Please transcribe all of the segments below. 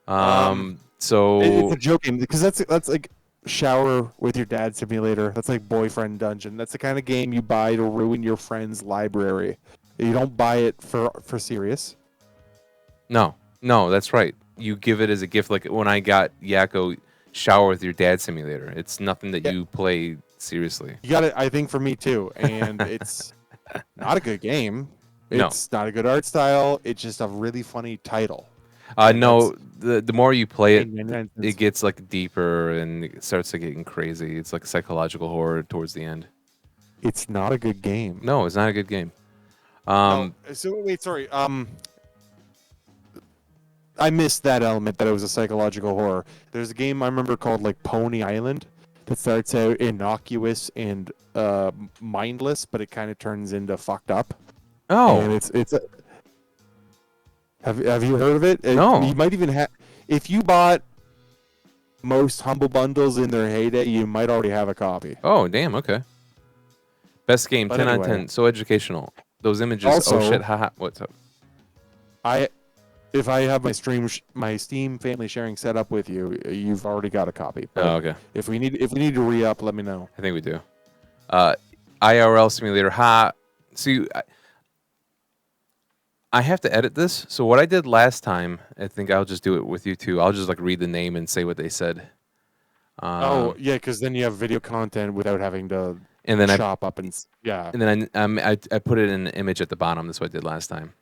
It's So a joke game because that's like shower with your dad simulator. That's like boyfriend dungeon. That's the kind of game you buy to ruin your friend's library. You don't buy it for serious. no, that's right. You give it as a gift. Like when I got Yakko Shower with Your Dad Simulator. It's nothing that Yeah, you play seriously. you got it. I think for me too, and it's not a good game. No. It's not a good art style. It's just a really funny title, and that's No, the more you play it, 99 it cents. gets like deeper and it starts to getting crazy. It's like psychological horror towards the end. It's not a good game. No, it's not a good game. No, Um, so wait, sorry. I missed that element that it was a psychological horror. There's a game I remember called like Pony Island that starts out innocuous and mindless, but it kind of turns into fucked up. And oh, it's a, have you heard of it? You no. might even have if you bought most humble bundles in their heyday, you might already have a copy. Oh, damn, okay. Best game, But 10 out of anyway, 10. So educational. Those images, oh shit, also haha. What's up? I if I have my Steam family sharing set up with you, you've already got a copy. Oh, But okay. if we need to re up, let me know. I think we do. Uh, IRL simulator, ha. See, I have to edit this. So what I did last time, I think I'll just do it with you too. I'll just like read the name and say what they said. Oh Um, yeah, because then you have video content without having to and then I chop up yeah. and then I put it in an image at the bottom. That's what I did last time.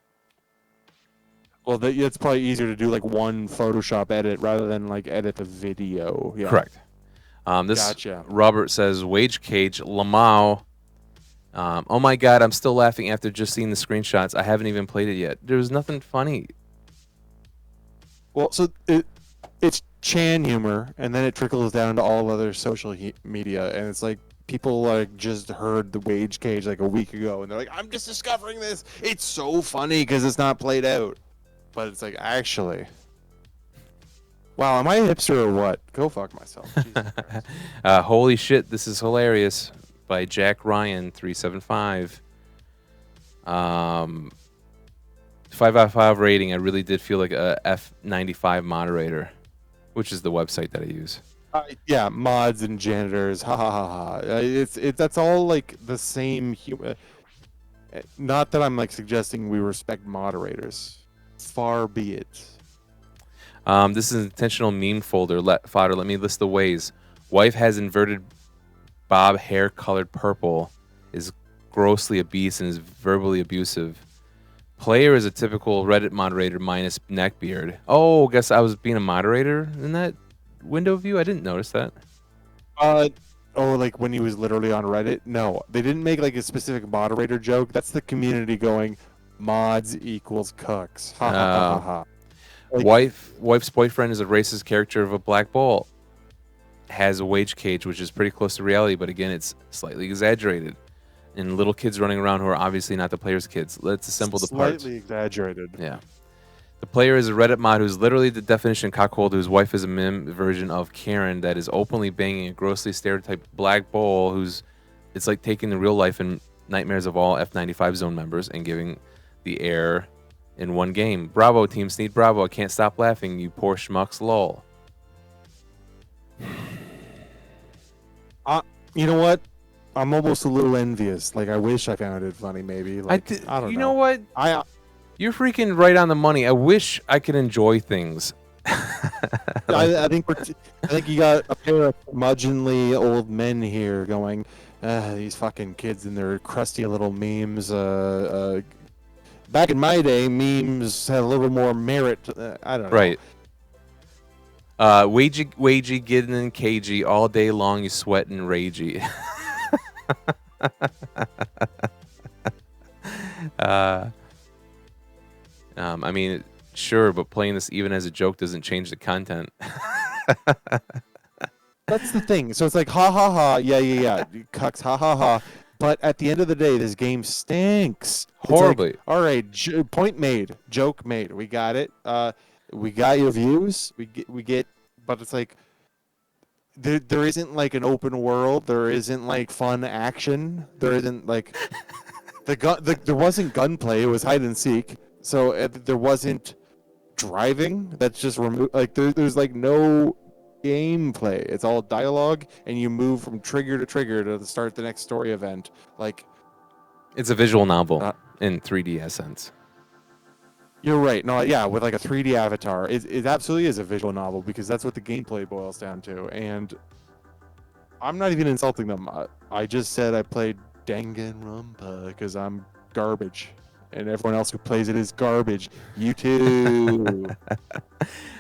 Well, it's probably easier to do like one Photoshop edit rather than like edit the video. Yeah, Correct. This gotcha. Robert says Wage Cage Lamau. Oh my god, I'm still laughing after just seeing the screenshots. I haven't even played it yet. There was nothing funny. Well, so it's Chan humor, and then it trickles down to all other social media, and it's like people like just heard the Wage Cage like a week ago, and they're like, "I'm just discovering this. It's so funny because it's not played out." But it's like actually, wow, am I a hipster or what? Go fuck myself. Jesus Christ. Holy shit, this is hilarious by Jack Ryan 375. 5 out of 5 rating. I really did feel like a F95 moderator, which is the website that I use. Yeah, mods and janitors. Ha ha ha ha. That's all like the same humor. Not that I'm like suggesting we respect moderators. Far be it. This is an intentional meme folder. Fodder, let me list the ways. Wife has inverted bob hair colored purple, is grossly obese, and is verbally abusive. Player is a typical Reddit moderator minus neckbeard. Oh, guess I was being a moderator in that window view? I didn't notice that. Oh, like when he was literally on Reddit? No, they didn't make like a specific moderator joke. That's the community going, mods equals cooks. Ha ha ha ha ha. Like, Wife's boyfriend is a racist character of a black ball. Has a wage cage, which is pretty close to reality, but again, it's slightly exaggerated. And little kids running around who are obviously not the player's kids. Let's assemble the parts. Slightly exaggerated. Yeah. The player is a Reddit mod who's literally the definition Cuckold, whose wife is a meme version of Karen that is openly banging a grossly stereotyped black bull who's it's like taking the real life and nightmares of all F95 zone members and giving the air in one game. Bravo, Team Sneed, bravo. I can't stop laughing, you poor schmucks, lol. You know what? I'm almost a little envious. Like, I wish I found it funny, maybe. Like, I don't know. You know what? I You're freaking right on the money. I wish I could enjoy things. I think I think you got a pair of curmudgeonly old men here going, these fucking kids and their crusty little memes. Back in my day, memes had a little more merit. I don't know. Right. Wagey, getting in cagey all day long. You sweat and ragey. I mean, sure, but playing this even as a joke doesn't change the content. That's the thing. So it's like, ha ha ha, yeah. Cucks, ha ha ha. But at the end of the day, this game stinks. Horribly. Like, all right, point made, joke made. We got it. We got your views. We get. But it's like, there isn't like an open world. There isn't like fun action. There isn't like there wasn't gunplay. It was hide and seek. So there wasn't driving that's just removed. Like there's like no gameplay. It's all dialogue, and you move from trigger to trigger to start the next story event. Like It's a visual novel uh, in 3D essence. you're right. No, yeah, with like a 3D avatar, it absolutely is a visual novel because that's what the gameplay boils down to. And I'm not even insulting them. I just said I played Danganronpa because I'm garbage, and everyone else who plays it is garbage. You too.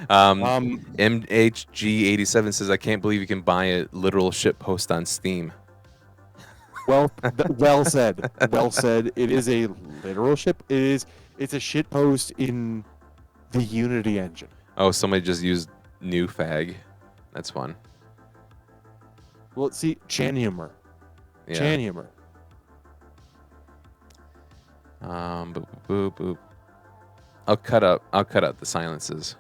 MHG87 says, I can't believe you can buy a literal ship post on Steam. Well, well said. Well said. It is a literal ship. It's a shit post in the Unity engine. Oh, somebody just used new fag. That's fun. Well, see, Chan humor. Yeah. Chan humor. Boop, boop, boop. I'll cut out the silences.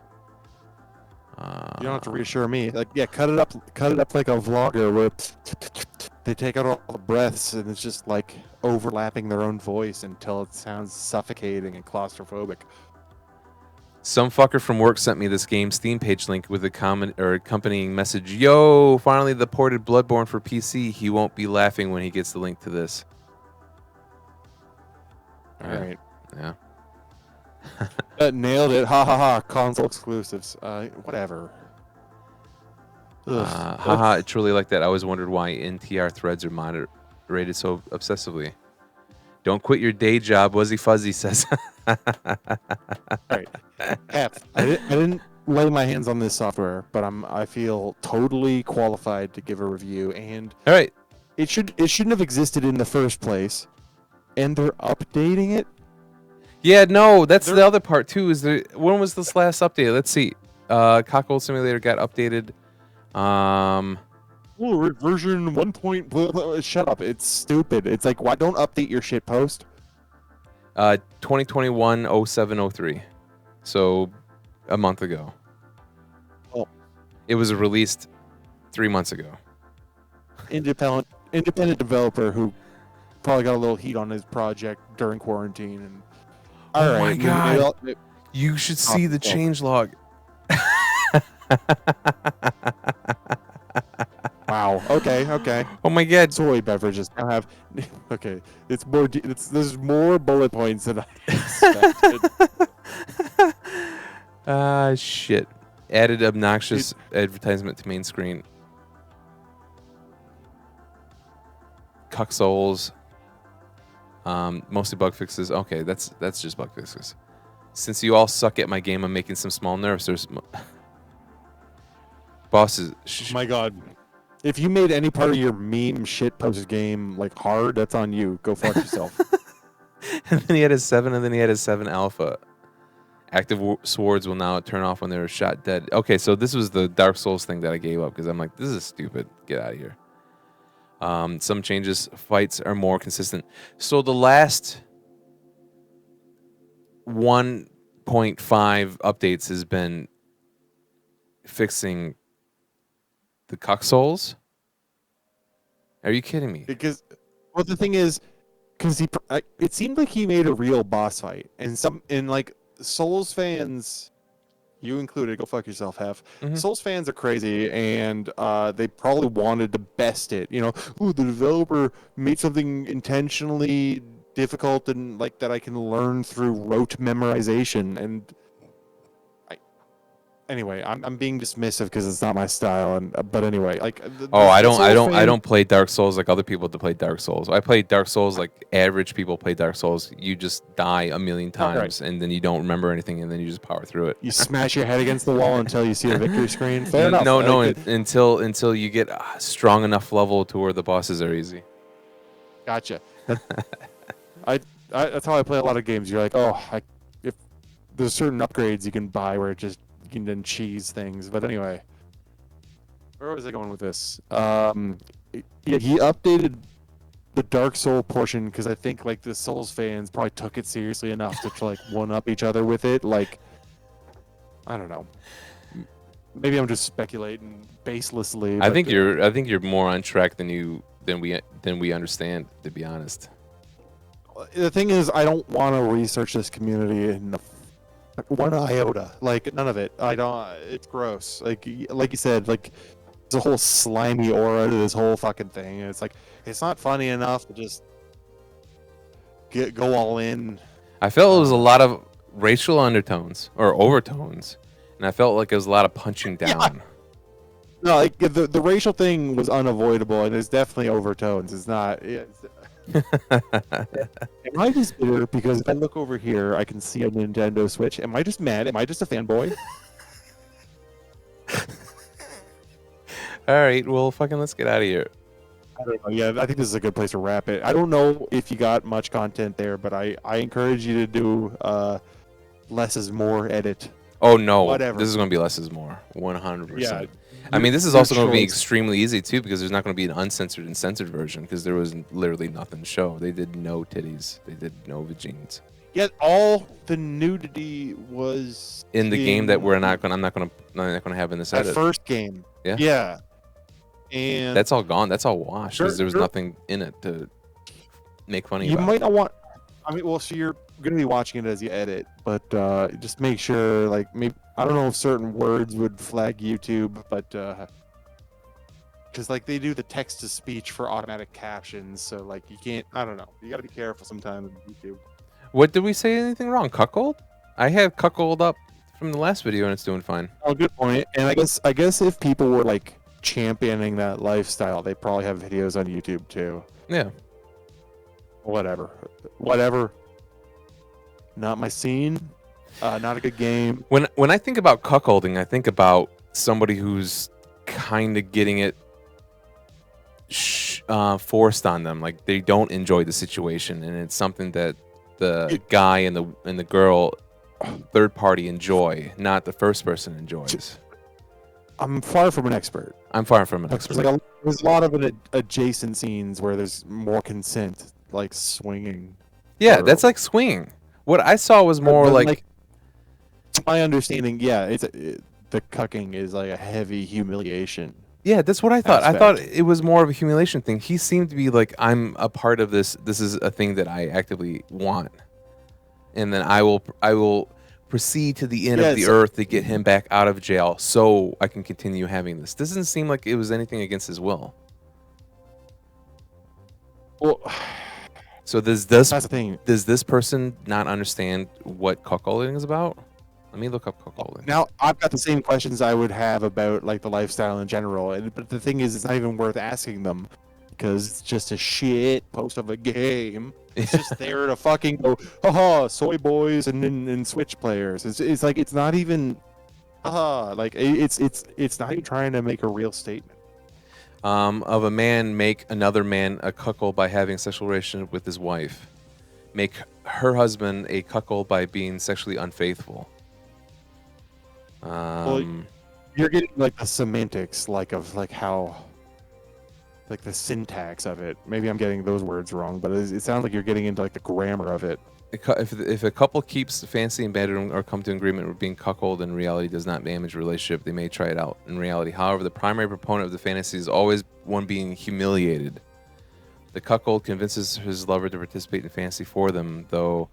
You don't have to reassure me. Like, yeah, cut it up like a vlogger where they take out all the breaths and it's just like overlapping their own voice until it sounds suffocating and claustrophobic. Some fucker from work sent me this game Steam page link with a comment or accompanying message. Yo, finally the ported Bloodborne for PC. He won't be laughing when he gets the link to this. All right. Yeah. Nailed it. Ha ha ha. Console exclusives. Whatever. Haha, I truly like that. I always wondered why NTR threads are moderated so obsessively. Don't quit your day job, Wuzzy Fuzzy says. All right. F. I didn't lay my hands on this software, but I feel totally qualified to give a review. And all right, it shouldn't have existed in the first place, and they're updating it. Yeah, no, that's the other part too. When was this last update? Let's see. Cuckold Simulator got updated. Version 1. Shut up! It's stupid. It's like, why don't update your shit post? 2021-07-03. So a month ago. Oh. It was released 3 months ago. Independent developer who probably got a little heat on his project during quarantine. And oh my god! You should see the changelog. Wow. Okay. Oh my god. Soy beverages. I have. Okay. There's more bullet points than I expected. Shit. Added obnoxious advertisement to main screen. Cuck souls. Mostly bug fixes. Okay, that's just bug fixes. Since you all suck at my game, I'm making some small nerfs. There's bosses. Oh my god. If you made any part of your meme shit post game like hard, that's on you. Go fuck yourself. And then he had his 7, and then he had his 7 alpha. Active swords will now turn off when they're shot dead. Okay, so this was the Dark Souls thing that I gave up because I'm like, this is stupid. Get out of here. Some changes. Fights are more consistent. So the last 1.5 updates has been fixing the cuck souls. Are you kidding me? Because, well, the thing is, because it seemed like he made a real boss fight, and like Souls fans, you included, go fuck yourself, Hef. Mm-hmm. Souls fans are crazy, and they probably wanted to best it. You know, ooh, the developer made something intentionally difficult and like that I can learn through rote memorization. And anyway, I'm being dismissive because it's not my style. And but anyway, like I don't play Dark Souls like other people to play Dark Souls. I play Dark Souls like average people play Dark Souls. You just die a million times and then you don't remember anything and then you just power through it. You smash your head against the wall until you see a victory screen. Fair enough. No, until you get a strong enough level to where the bosses are easy. Gotcha. That's how I play a lot of games. You're like, if there's certain upgrades you can buy where it just you can then cheese things. But anyway, where was I going with this? Yeah, he updated the Dark Soul portion because I think like the Souls fans probably took it seriously enough to like one up each other with it. Like, I don't know. Maybe I'm just speculating baselessly. I think you're more on track than we understand, to be honest. The thing is, I don't want to research this community Like, one iota. Like none of it. I don't. It's gross. Like you said, like there's a whole slimy aura to this whole fucking thing. And it's like it's not funny enough to just go all in. I felt it was a Uh, lot of racial undertones or overtones, and I felt like it was a lot of punching Yeah. down. No, like the racial thing was unavoidable, and there's definitely overtones. It's not. Am I just bitter because if I look over here, I can see a Nintendo Switch? Am I just mad? Am I just a fanboy? All right, well, fucking let's get out of here. I don't know. Yeah, I think this is a good place to wrap it. I don't know if you got much content there, but I encourage you to do less is more edit. Oh no, Whatever. this is going to be less is more, 100%. Yeah. I mean, this is Your also going to be choice. extremely easy too because there's not going to be an uncensored and censored version because there was literally nothing to show. They did no titties, they did no vagines. Yet all the nudity was In the game that I'm not going to have in this that edit. first game. Yeah. Yeah. And That's all gone. That's all washed because there was Sure. nothing in it to make funny you about. might not want. I mean, well, so you're going to be watching it as you edit, but just make sure, like, maybe I don't know if certain words would flag YouTube, but because like they do the text to speech for automatic captions, so like you can't. I don't know. You got to be careful sometimes with YouTube. What did we say anything wrong? Cuckold? I have Cuckold up from the last video and it's doing fine. Oh, good point. And I guess if people were like championing that lifestyle, they probably have videos on YouTube too. Yeah. Whatever. Not my scene. Not a good game. When I think about cuckolding, I think about somebody who's kind of getting it forced on them. Like they don't enjoy the situation, and it's something that the guy and the girl, third party, enjoy, not the first person enjoys. I'm far from an expert. I'm far from an expert. There's a lot of adjacent scenes where there's more consent, like swinging. Yeah, or- that's like swinging. What I saw was more but, like to my understanding, yeah, the cucking is like a heavy humiliation. yeah, that's what I thought. I aspect. thought it was more of a humiliation thing. He seemed to be like, I'm a part of this. This is a thing that I actively want, and then I will proceed to the end of the earth to get him back out of jail, so I can continue having this. This doesn't seem like it was anything against his will. Well, So that's the thing. does this person not understand what cuckolding is about? Let me look up cuckolding. Now I've got the same questions I would have about like the lifestyle in general, but the thing is, it's not even worth asking them because it's just a shit post of a game. It's just there to fucking go, haha, soy boys and Switch players. It's like it's not even, like it's not even trying to make a real statement. Of a man make another man a cuckold by having sexual relations with his wife. Make her husband a cuckold by being sexually unfaithful. You're getting like the semantics, like of like how, like the syntax of it. Maybe I'm getting those words wrong, but it sounds like you're getting into like the grammar of it. If a couple keeps fancy in bedroom or come to agreement with being cuckold in reality does not damage a relationship, they may try it out in reality. However, the primary proponent of the fantasy is always one being humiliated. The cuckold convinces his lover to participate in fantasy for them, though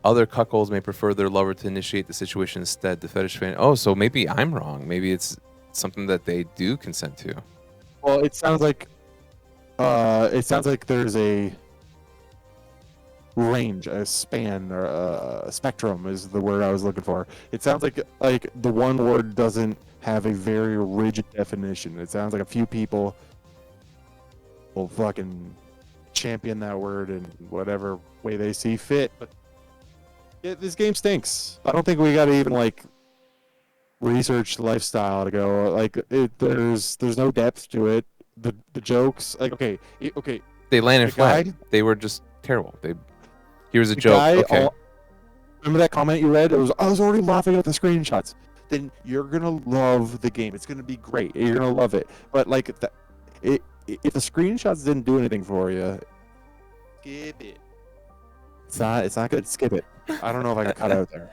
other cuckolds may prefer their lover to initiate the situation instead. The fetish fan. Oh, so maybe I'm wrong. Maybe it's something that they do consent to. Well, it sounds like there's a range, a span, or a spectrum is the word I was looking for. It sounds like the one word doesn't have a very rigid definition. It sounds like a few people will fucking champion that word in whatever way they see fit. But yeah, this game stinks. I don't think we got to even like research lifestyle to go like there's no depth to it. The jokes, like okay. They landed The flat. guy- They were just terrible. Here's a The joke. guy Okay. Remember that comment you read? It was I was already laughing at the screenshots. Then you're gonna love the game. It's gonna be great. You're gonna love it. But like, if the screenshots didn't do anything for you, skip it. It's not good. Skip it. I don't know if I can cut out there.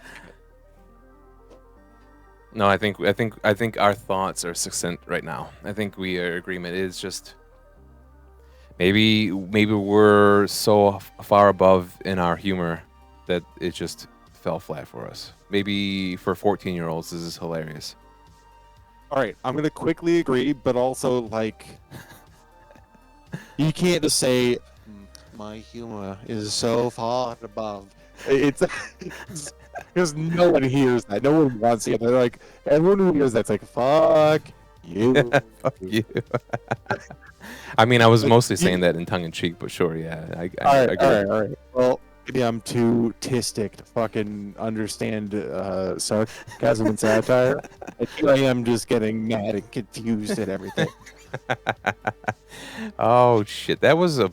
No, I think our thoughts are succinct right now. I think we are agreement. It is just maybe we're so far above in our humor that it just fell flat for us. Maybe for 14-year-olds, this is hilarious. All right, I'm gonna quickly agree, but also like, you can't just say my humor is so far above. It's because no one hears that. No one wants to hear that. They're like, everyone who hears that's like, fuck you. Fuck you. I mean, I was Like, mosly saying that in tongue in cheek, but sure, yeah, I all right, agree. all right, all right. Well, maybe I'm too tistic to fucking understand sarcasm and satire. And here I am just getting mad and confused at everything. Oh shit, that was a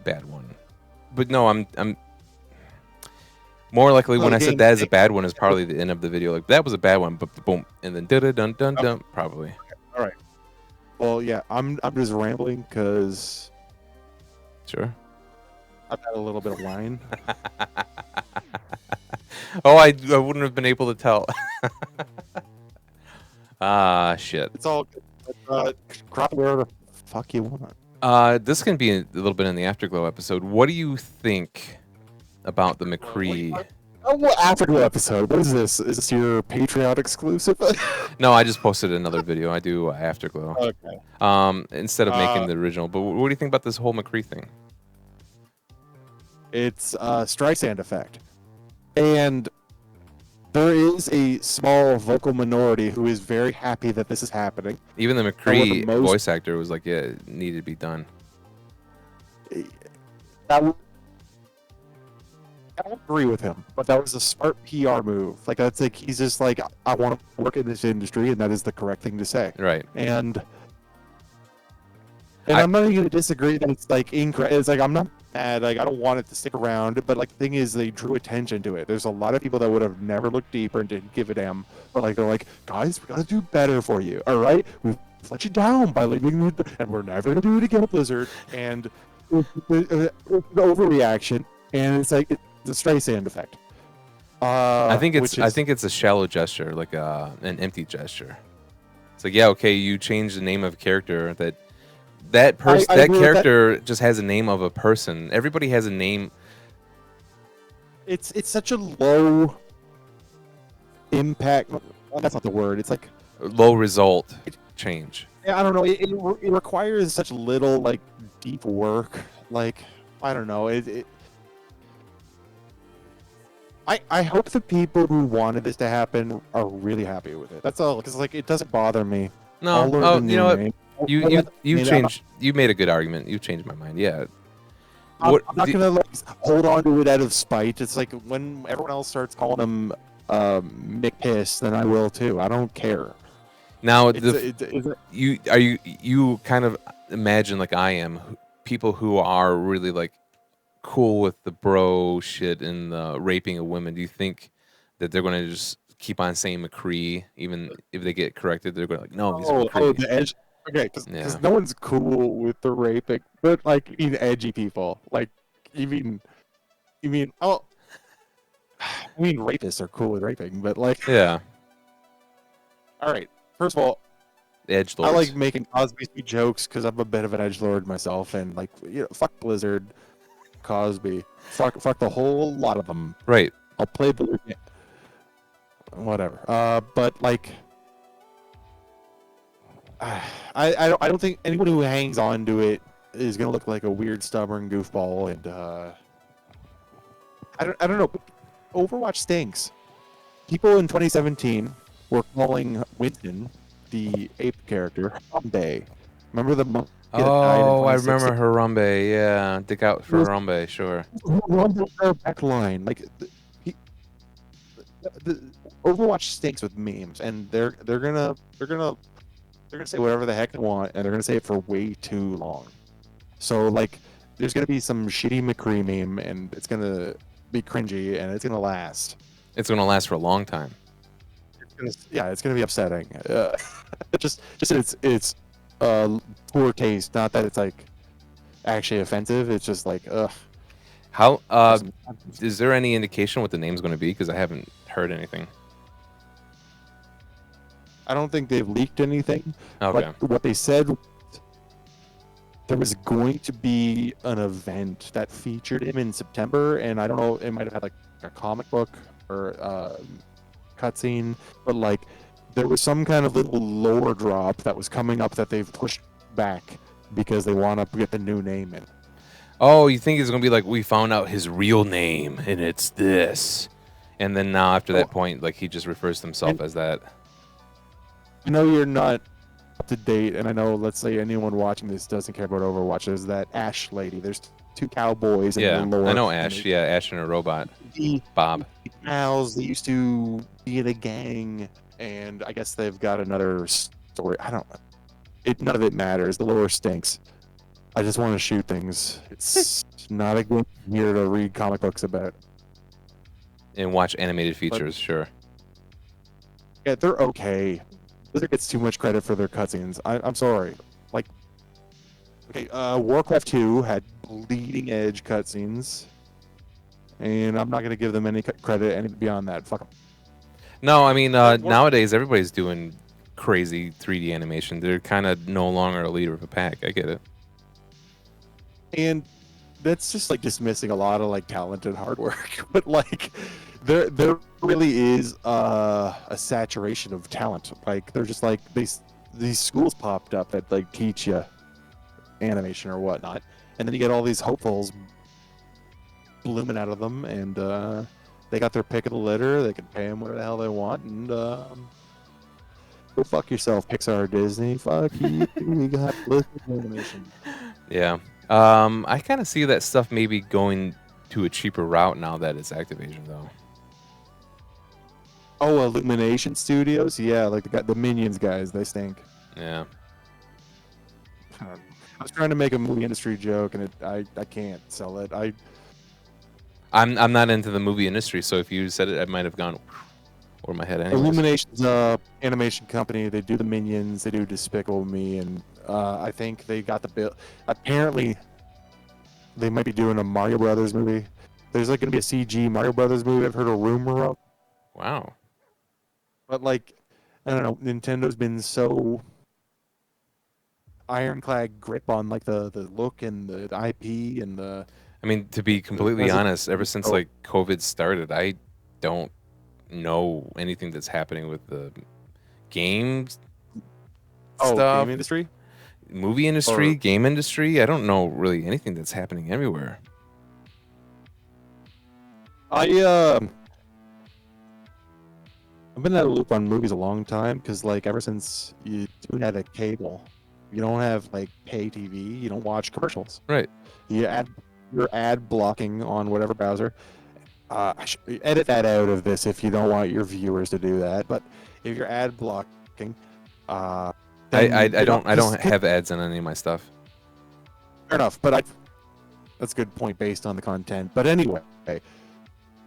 bad one. But no, I'm more likely when Well, I said game, that is a bad one is probably the end of the video. Like that was a bad one, but boom, and then dun dun dun okay, dun. Probably. all right. Well, yeah, I'm just rambling because Sure. I've had a little bit of wine. Oh, I wouldn't have been able to tell. Ah, shit. It's all good. Crop wherever the fuck you want. This can be a little bit in the Afterglow episode. What do you think about the McCree? Oh, what Afterglow episode? What is this? Is this your Patreon exclusive? No, I just posted another video. I do Afterglow. Okay. Instead of making the original. But what do you think about this whole McCree thing? It's Streisand effect. And there is a small vocal minority who is very happy that this is happening. Even the McCree voice actor was like, yeah, it needed to be done. I agree with him, but that was a smart PR move. Like, that's like, he's just like, I want to work in this industry, and that is the correct thing to say. Right. And I'm not even going to disagree that it's like incorrect. It's like, I'm not mad. Like, I don't want it to stick around. But like, the thing is, they drew attention to it. There's a lot of people that would have never looked deeper and didn't give a damn. But like, they're like, guys, we got to do better for you. All right, we've let you down by leaving, and we're never going to do it again, Blizzard. And the overreaction, and it's like it's the Streisand effect. I think it's a shallow gesture, like an empty gesture. It's like, yeah, okay, you change the name of a character that character just has a name of a person. Everybody has a name. It's such a low impact. Well, that's not the word. It's like low result change. Yeah, I don't know. It requires such little like deep work. Like, I don't know. I hope the people who wanted this to happen are really happy with it. That's all. Because like, it doesn't bother me. No, you know what? You changed. You made a good argument. You changed my mind. Yeah. I'm not gonna like hold on to it out of spite. It's like when everyone else starts calling him Mick Piss, then I will too. I don't care. Now, you kind of imagine like I am, people who are really like cool with the bro shit and raping of women. Do you think that they're going to just keep on saying McCree even if they get corrected? They're going to like, no, he's McCree. Oh, the edge. Okay, because no one's cool with the raping, but like, you mean edgy people. Like, you mean oh, I mean rapists are cool with raping, but like, yeah. All right. First of all, edgelords. I like making Cosby jokes because I'm a bit of an edgelord myself, and like, fuck Blizzard, Cosby, fuck the whole lot of them. Right. I'll play Blizzard. Whatever. But like, I don't think anyone who hangs on to it is gonna look like a weird, stubborn goofball, and I don't know. But Overwatch stinks. People in 2017 were calling Winston, the ape character, Harambe. Remember the monk? Oh, I remember Harambe. Yeah, dig out for Harambe, sure. Harambe our backline. Like, the Overwatch stinks with memes, and they're gonna say whatever the heck they want, and they're gonna say it for way too long. So like, there's gonna be some shitty McCree meme, and it's gonna be cringy, and it's gonna last. It's gonna last for a long time. It's gonna be upsetting. Just it's poor taste. Not that it's like actually offensive. It's just like ugh. How is there any indication what the name's going to be? Because I haven't heard anything. I don't think they've leaked anything. Okay. But what they said, there was going to be an event that featured him in September, and I don't know. It might have had like a comic book cutscene, but like there was some kind of little lore drop that was coming up that they've pushed back because they want to get the new name in. Oh, you think it's gonna be like we found out his real name and it's this, and then now after that Oh, point, like he just refers to himself and as that. I know you're not up to date, and I know, let's say anyone watching this doesn't care about Overwatch. There's that Ash lady. There's two cowboys in the Yeah, I lore, know and Ash. Yeah, Ash and a robot, the Bob. pals. They used to be in a gang, and I guess they've got another story. I don't know. None of it matters. The lore stinks. I just want to shoot things. It's not a game I'm here to read comic books about. And watch animated But features, sure. yeah, they're okay. Blizzard gets too much credit for their cutscenes. I'm sorry. Like, okay, Warcraft 2 had bleeding edge cutscenes, and I'm not gonna give them any credit any beyond that. Fuck 'em. No, I mean War- nowadays everybody's doing crazy 3D animation. They're kind of no longer a leader of a pack. I get it. and that's just like dismissing a lot of like talented hard work. But like, there really is a saturation of talent. Like, they're just like these schools popped up that like teach you animation or whatnot, and then you get all these hopefuls blooming out of them, and they got their pick of the litter. They can pay them whatever the hell they want, and go fuck yourself, Pixar or Disney. Fuck you. We got Blizzard animation. Yeah. I kind of see that stuff maybe going to a cheaper route now that it's Activision, though. Oh, Illumination Studios, yeah, like the Minions guys, they stink. Yeah. I was trying to make a movie industry joke, and I can't sell it. I'm not into the movie industry, so if you said it, I might have gone over my head anyways. Illumination's animation company. They do the Minions, they do Despicable Me, and I think they got the bill. Apparently, they might be doing a Mario Brothers movie. There's like going to be a CG Mario Brothers movie. I've heard a rumor of, Wow. but like, I don't know. Nintendo's been so ironclad grip on like the look and the IP and the I mean, to be completely present. honest, ever since Oh, like COVID started, I don't know anything that's happening with the games stuff, game industry. movie industry, game industry. I don't know really anything that's happening everywhere. I've been out of loop on movies a long time because like ever since you don't have a cable, you don't have like pay TV, you don't watch commercials. Right. You're ad blocking on whatever browser. I should edit that out of this if you don't want your viewers to do that. But if you're ad blocking, I then don't have ads on any of my stuff. fair enough. But that's a good point based on the content. But anyway,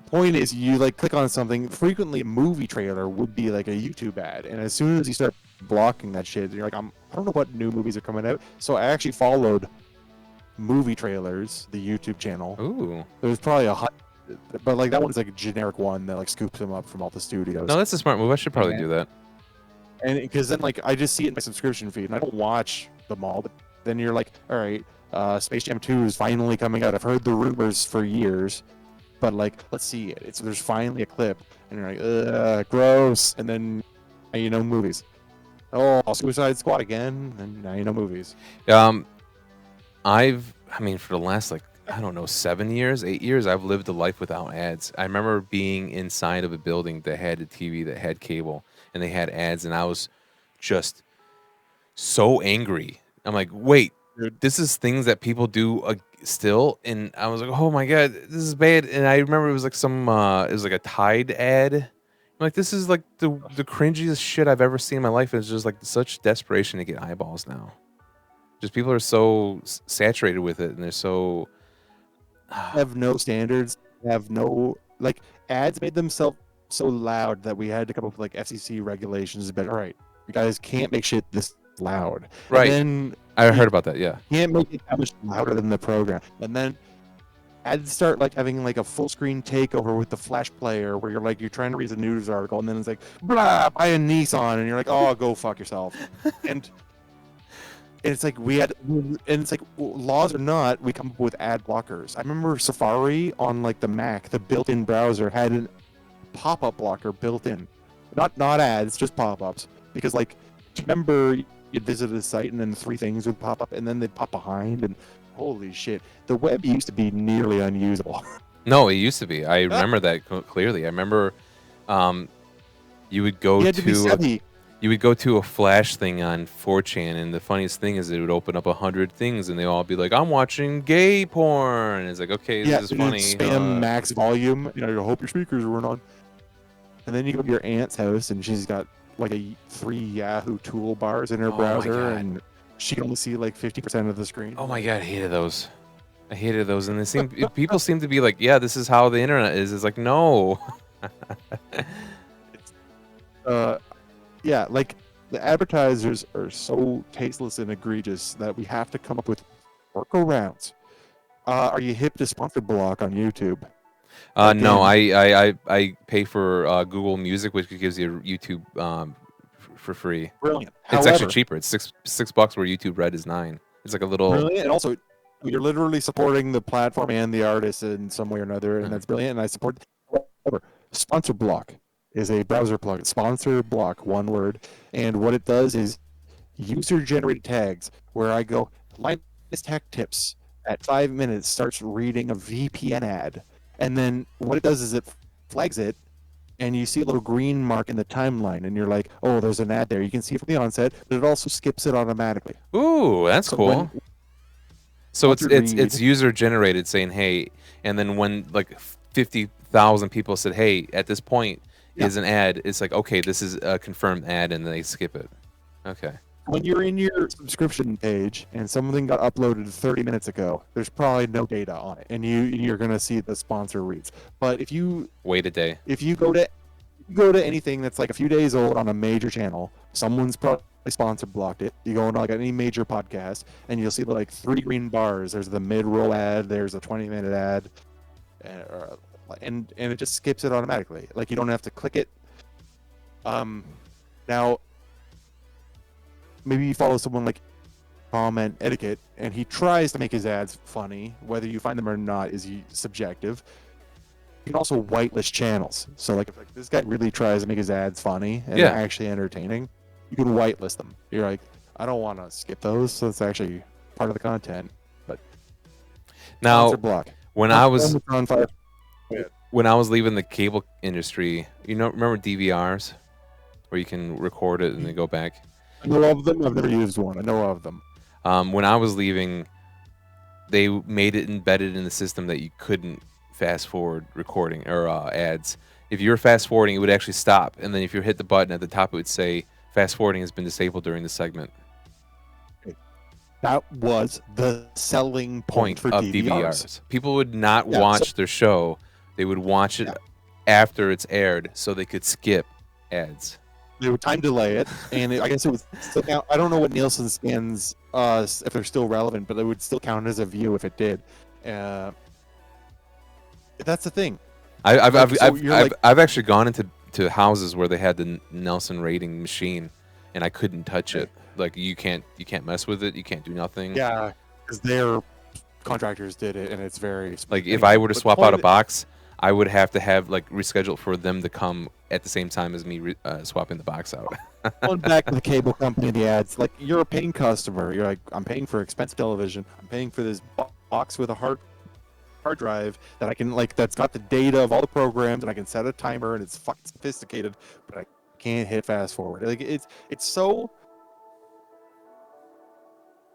point is you like click on something. Frequently, a movie trailer would be like a YouTube ad, and as soon as you start blocking that shit, you're like, I don't know what new movies are coming out. So I actually followed movie trailers, the YouTube channel. Ooh. There's probably but like that one's like a generic one that like scoops them up from all the studios. No, that's a smart move. I should probably do that. And because then like I just see it in my subscription feed, and I don't watch them all. But then you're like, all right, Space Jam 2 is finally coming out. I've heard the rumors for years, but like, let's see it. There's finally a clip, and you're like, ugh, gross. And then you know movies. Oh, Suicide Squad again, and now you know movies. I mean, for the last like I don't know 7 years, 8 years, I've lived a life without ads. I remember being inside of a building that had a TV that had cable, and they had ads, and I was just so angry. I'm like, wait, this is things that people do still, and I was like, oh my god, this is bad. And I remember it was like it was like a Tide ad. I'm like, this is like the cringiest shit I've ever seen in my life. It's just like such desperation to get eyeballs now. Just people are so saturated with it, and they're so Have no standards. Have no like ads made themselves so loud that we had to come up with like FCC regulations. But all right, you guys can't make shit this loud. right. And then I heard about that. Yeah. you can't make it that much louder than the program. And then ads start like having like a full screen takeover with the Flash player, where you're trying to read a news article, and then it's like blah, buy a Nissan, and you're like, oh, go fuck yourself. and it's like it's like laws or not, we come up with ad blockers. I remember Safari on like the Mac, the built-in browser had pop-up blocker built in, not ads, just pop-ups. Because like, do you remember you'd visit a site and then 3 things would pop up and then they'd pop behind and holy shit, the web used to be nearly unusable. No, it used to be. I remember that clearly. I remember you would go You had to be savvy. you would go to a flash thing on 4chan, and the funniest thing is it would open up 100 things, and they all be like, "I'm watching gay porn." And it's like, okay, Yeah, this is it'd funny. spam max volume. You know, I hope your speakers weren't on. And then you go to your aunt's house, and she's got like 3 Yahoo toolbars in her Oh my browser, God. and she can only see like 50% of the screen. Oh my God, I hated those. I hated those, and people seem to be like, "Yeah, this is how the internet is." It's like, no. Yeah, like the advertisers are so tasteless and egregious that we have to come up with workarounds. Are you hip to sponsored block on YouTube? No, Again. I pay for Google Music, which gives you YouTube for free. Brilliant. It's actually However, cheaper. It's $6 where YouTube Red is $9. It's like a little. brilliant, and also you're literally supporting the platform and the artist in some way or another, and Mhm. that's brilliant. And I support. However, sponsor block is a browser plugin. Sponsor block, one word, and what it does is user-generated tags where I go Linus Tech Tips at 5 minutes starts reading a VPN ad, and then what it does is it flags it. And you see a little green mark in the timeline, and you're like, "Oh, there's an ad there." You can see it from the onset, but it also skips it automatically. Ooh, that's So cool. when So it's sponsored it's read, user generated saying hey, and then when like 50,000 people said hey at this point yeah, is an ad, it's like okay, this is a confirmed ad, and then they skip it. Okay. when you're in your subscription page and something got uploaded 30 minutes ago, there's probably no data on it, and you're gonna see the sponsor reads. But if you Wait a day. go to anything that's like a few days old on a major channel, someone's probably sponsor blocked it. You go on like any major podcast, and you'll see like 3 green bars. There's the mid-roll ad, there's a 20-minute ad, and it just skips it automatically. Like you don't have to click it. Now maybe you follow someone like Comment Etiquette, and he tries to make his ads funny. Whether you find them or not is subjective. You can also whitelist channels. So like if like, this guy really tries to make his ads funny and Yeah. actually entertaining, you can whitelist them. You're like, I don't want to skip those, so it's actually part of the content. But Now, sponsor block. when I was on fire. when I was leaving the cable industry, remember DVRs where you can record it and then go back. I know of them. I've never used one. I know of them. When I was leaving, they made it embedded in the system that you couldn't fast forward recording or ads. If you were fast forwarding, it would actually stop, and then if you hit the button at the top, it would say fast forwarding has been disabled during the segment. That was the selling point for of DVRs. People would not watch their show; they would watch it after it's aired, so they could skip ads. They would time delay it, and I guess it would still count. I don't know what Nielsen scans if they're still relevant, but it would still count as a view if it did. That's the thing. I've actually gone into houses where they had the Nielsen rating machine, and I couldn't touch it. Like you can't mess with it. You can't do nothing. Yeah, because their contractors did it, and it's very like if I were to swap out a box, I would have to have like rescheduled for them to come at the same time as me swapping the box out. Going back to the cable company, the ads, like you're a paying customer. You're like, I'm paying for expensive television. I'm paying for this box with a hard drive that I can that's got the data of all the programs, and I can set a timer, and it's fucking sophisticated, but I can't hit fast forward. Like it's so.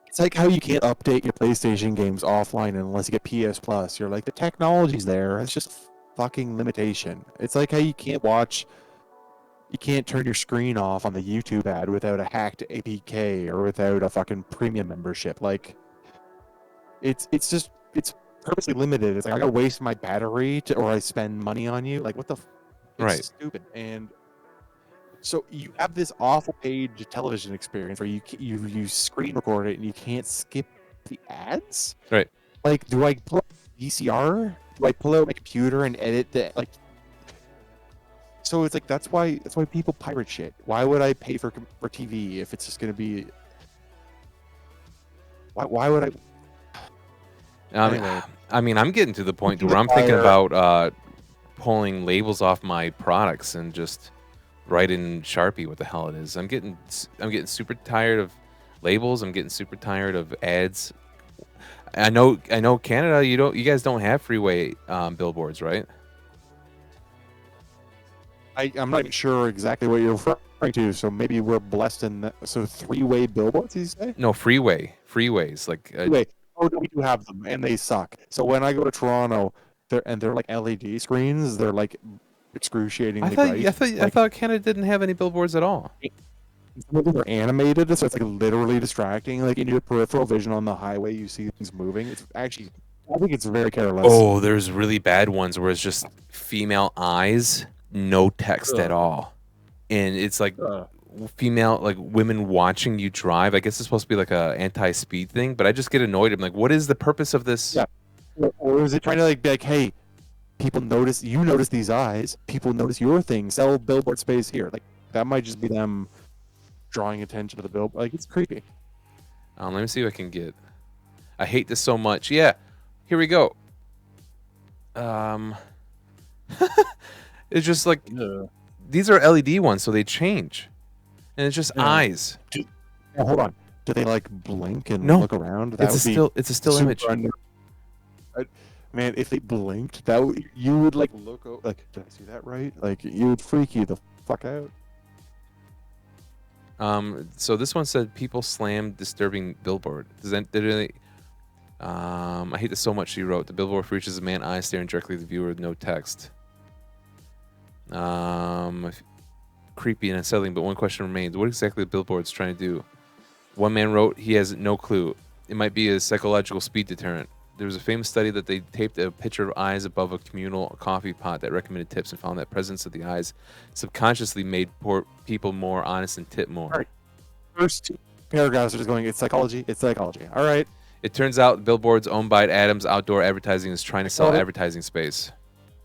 It's like how you can't update your PlayStation games offline unless you get PS Plus. You're like, the technology's there. It's just fucking limitation. It's like how you can't turn your screen off on the YouTube ad without a hacked APK or without a fucking premium membership. Like, it's purposely limited. It's like I gotta waste my battery or I spend money on you. Like, what the? It's stupid. And so you have this awful page television experience where you screen record it and you can't skip the ads. Right. Like, do I pull out VCR? Do I pull out my computer and edit the like? So it's like that's why people pirate shit. Why would I pay for TV if it's just gonna be? Why would I? Anyway. I mean, I'm getting to the point where I'm thinking about pulling labels off my products and just write in Sharpie what the hell it is. I'm getting super tired of labels. I'm getting super tired of ads. I know Canada, you guys don't have freeway billboards, right? I'm not even sure exactly what you're referring to, so maybe we're blessed in that. So three-way billboards, you say? No, freeways like Anyway, oh, no, we do have them, and they suck. So when I go to Toronto, they're like LED screens. They're like excruciatingly bright. I thought Canada didn't have any billboards at all. Some of them are animated, so it's like literally distracting. Like in your peripheral vision on the highway, you see things moving. It's actually, I think it's very careless. Oh, there's really bad ones where it's just female eyes, no text at all, and it's like female, like women watching you drive. I guess it's supposed to be like a anti-speed thing, but I just get annoyed. I'm like, what is the purpose of this? Yeah. Or is it trying to like be like, hey, people notice these eyes. People notice your thing. Sell billboard space here. Like that might just be them drawing attention to the billboard. Like it's creepy. Let me see if I can get. I hate this so much. Yeah, here we go. It's just like these are LED ones, so they change, and it's just eyes. Hold on. Do they like blink and No. look around? It's a still image. Man, if they blinked, you would like look like, did I see that right? Like you would freak you the fuck out. So this one said people slam disturbing billboard. I hate this so much. She wrote the billboard reaches a man eye staring directly at the viewer with no text. Creepy and unsettling, but one question remains: what exactly the billboard's trying to do? One man wrote he has no clue. It might be a psychological speed deterrent. There was a famous study that they taped a picture of eyes above a communal coffee pot that recommended tips and found that presence of the eyes subconsciously made poor people more honest and tip more. All right. First two paragraphs are just going, it's psychology. All right. It turns out billboards owned by Adams Outdoor Advertising is trying to sell advertising space.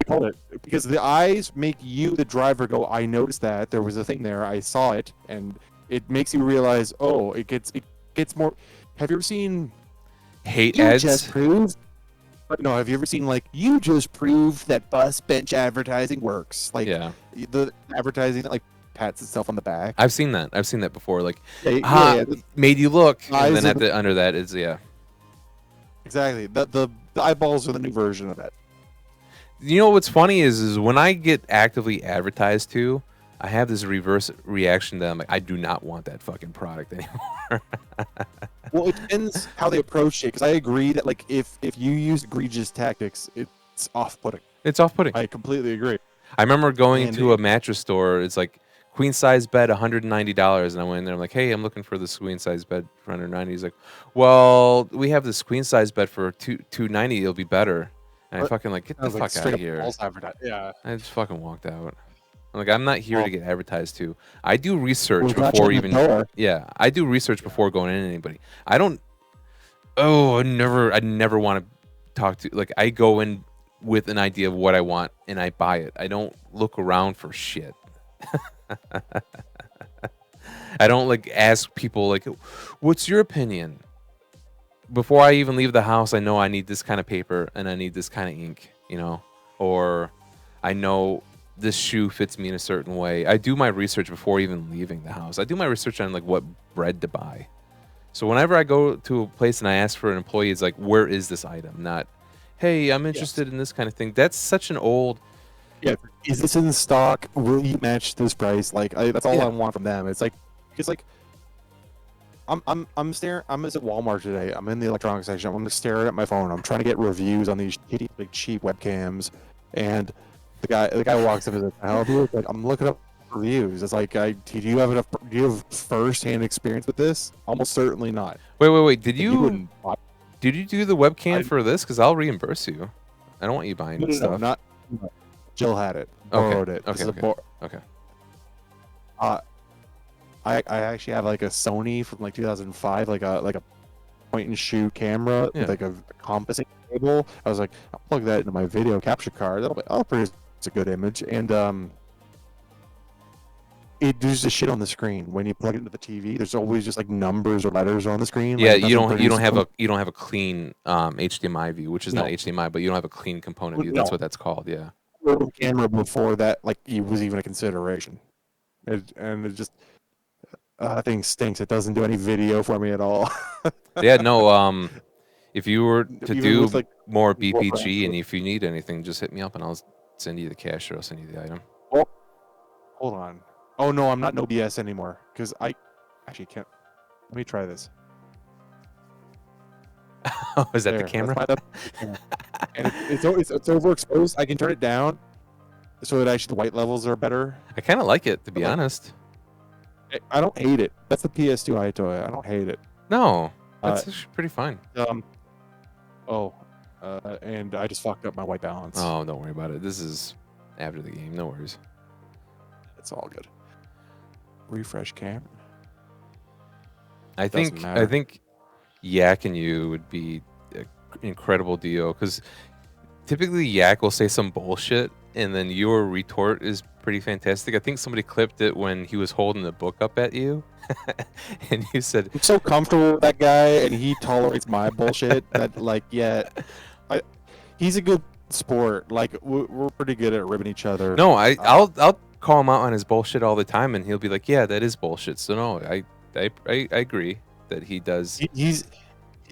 Hold it. Because the eyes make you, the driver, go, I noticed that. There was a thing there. I saw it. And it makes you realize, oh, it gets more. Have you ever seen hate you ads? Just proved? No, have you ever seen like you just proved that bus bench advertising works? Like the advertising that like pats itself on the back. I've seen that. I've seen that before. Like made you look, and then under that is exactly. The eyeballs are the new version of that. You know what's funny is when I get actively advertised to, I have this reverse reaction that I'm like, I do not want that fucking product anymore. Well, it depends how they approach it. Because I agree that like if you use egregious tactics, it's off-putting. It's off-putting. I completely agree. I remember going to a mattress store. It's like queen size bed, $190, and I went in there. I'm like, hey, I'm looking for this queen size bed for $190. He's like, well, we have this queen size bed for $290. It'll be better. And I fucking like, get the fuck out of here. Yeah. I just fucking walked out. I'm like, I'm not here to get advertised to. I do research before even. Yeah, I do research before going in anybody. I don't. Oh, I never want to talk to. Like, I go in with an idea of what I want and I buy it. I don't look around for shit. I don't like ask people like, what's your opinion? Before I even leave the house, I know I need this kind of paper and I need this kind of ink, or I know this shoe fits me in a certain way. I do my research before even leaving the house. I do my research on like what bread to buy. So whenever I go to a place and I ask for an employee, it's like, where is this item? Not, hey, I'm interested in this kind of thing. That's such an old. Yeah, is this in stock? Will you match this price? Like, that's all I want from them. It's like, because like, I'm staring. I'm at Walmart today. I'm in the electronics section. I'm just staring at my phone. I'm trying to get reviews on these shitty, like cheap webcams, and the guy walks up and says, "How do you?" Like, I'm looking up reviews. It's like, do you have first-hand experience with this? Almost certainly not. Wait. Did you do the webcam for this? Because I'll reimburse you. I don't want you buying stuff. Not. Jill had it. Borrowed it. Okay. I actually have like a Sony from like 2005, like a point and shoot camera with like a compassing cable. I was like, I'll plug that into my video capture card. That'll produce a good image. And it does the shit on the screen when you plug it into the TV. There's always just like numbers or letters on the screen. Yeah, like, you don't have a clean HDMI view, which is not HDMI, but you don't have a clean component view. That's what that's called. Yeah. the camera before that, like, it was even a consideration. And it just, that thing stinks. It doesn't do any video for me at all. Yeah, no. If you were to Even with, do like, more more friends. BPG, and if you need anything, just hit me up and I'll send you the cash or I'll send you the item. Oh, hold on. Oh, no, I'm not no BS anymore. Because I actually can't. Let me try this. Oh, is that the There. camera? That's the camera. And it's overexposed. I can turn it down so that actually the white levels are better. I kind of like it, to But, be like, honest. I don't hate it. That's the PS2 iToy. I don't hate it. No, Uh, that's actually pretty fine. Oh, and I just fucked up my white balance. Oh, don't worry about it. This is after the game. No worries. It's all good. Refresh cam. I Doesn't think matter. Yak and you would be an incredible duo because typically Yak will say some bullshit and then your retort is pretty fantastic. I think somebody clipped it when he was holding the book up at you, and you said, I'm so comfortable with that guy, and he tolerates my bullshit. That, like, yeah, he's a good sport. Like, we're pretty good at ribbing each other. "No, I'll call him out on his bullshit all the time," and he'll be like, "Yeah, that is bullshit." So no, I agree that he does. He's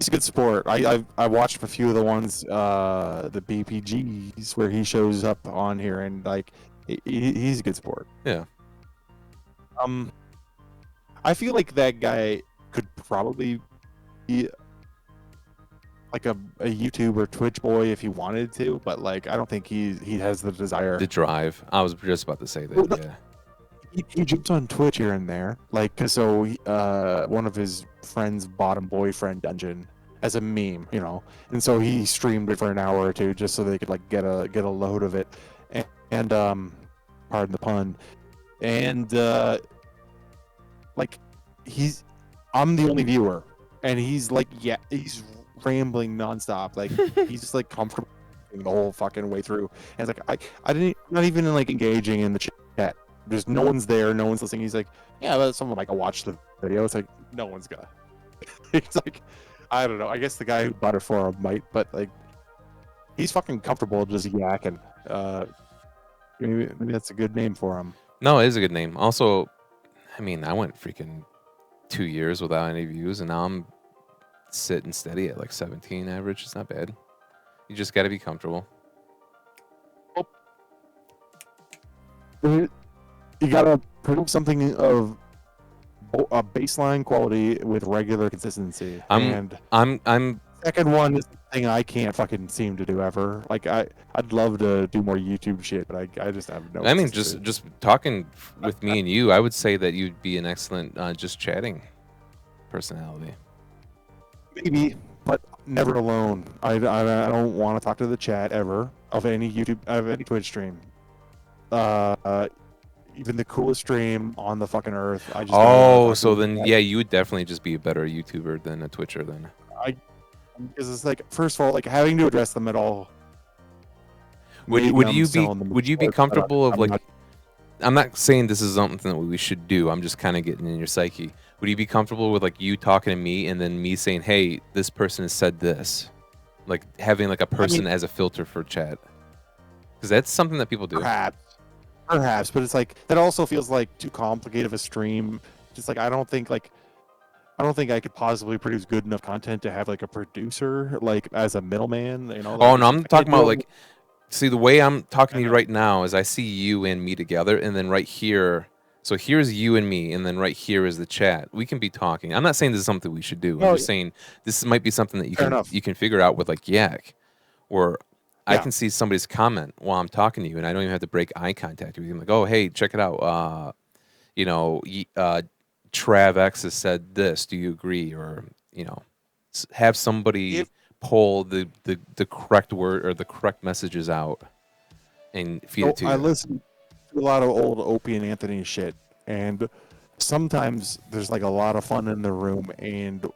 a good sport. I watched a few of the ones, the BPGs where he shows up on here, and like, he's a good sport. Yeah. I feel like that guy could probably be like a YouTube or Twitch boy if he wanted to, but like, I don't think he has the desire. The drive. I was just about to say Well, that. Yeah. he jumps on Twitch here and there, like, 'cause so one of his friends bought him boyfriend dungeon as a meme, and so he streamed it for an hour or two just so they could like get a load of it, and pardon the pun, and like I'm the only viewer, and he's like, yeah, he's rambling nonstop, like he's just like comfortable the whole fucking way through, and it's like I didn't not even like engaging in the chat. There's no one's there, no one's listening. He's like, yeah, but someone might go watch the video. It's like, no one's gonna. It's like, I don't know. I guess the guy who bought it for him might, but like, he's fucking comfortable just yakking. Maybe that's a good name for him. No, it is a good name. Also, I mean, I went freaking 2 years without any views, and now I'm sitting steady at like 17 average. It's not bad. You just got to be comfortable. You gotta prove something of a baseline quality with regular consistency. I'm Second one is the thing I can't fucking seem to do ever. Like, I'd love to do more YouTube shit, but I just have no. I mean, consistency. just talking with me and you, I would say that you'd be an excellent just chatting personality. Maybe, but never alone. I don't want to talk to the chat ever of any Twitch stream. Even the coolest stream on the fucking earth. I just don't want to talk So to the then chat. yeah, you would definitely just be a better YouTuber than a Twitcher then. Because it's like, first of all, like, having to address them at all. Would you be comfortable of, like, I'm not saying this is something that we should do. I'm just kind of getting in your psyche. Would you be comfortable with like you talking to me and then me saying, "Hey, this person has said this," like having like a person as a filter for chat? Because that's something that people do. Perhaps, but it's like that also feels like too complicated of a stream. Just like I don't think I could possibly produce good enough content to have like a producer like as a middleman. Like, Oh no, I'm talking about like. it. See, the way I'm talking to you right now is I see you and me together, and then right here, so here's you and me, and then right here is the chat. We can be talking. I'm not saying this is something we should do. I'm just saying this might be something that you can figure out with like Yak, or I can see somebody's comment while I'm talking to you, and I don't even have to break eye contact with you. I'm like, oh, hey, check it out. Trav X has said this. Do you agree? Or have somebody pull the correct word or the correct messages out and feed it to you. I listen to a lot of old Opie and Anthony shit, and sometimes there's like a lot of fun in the room, and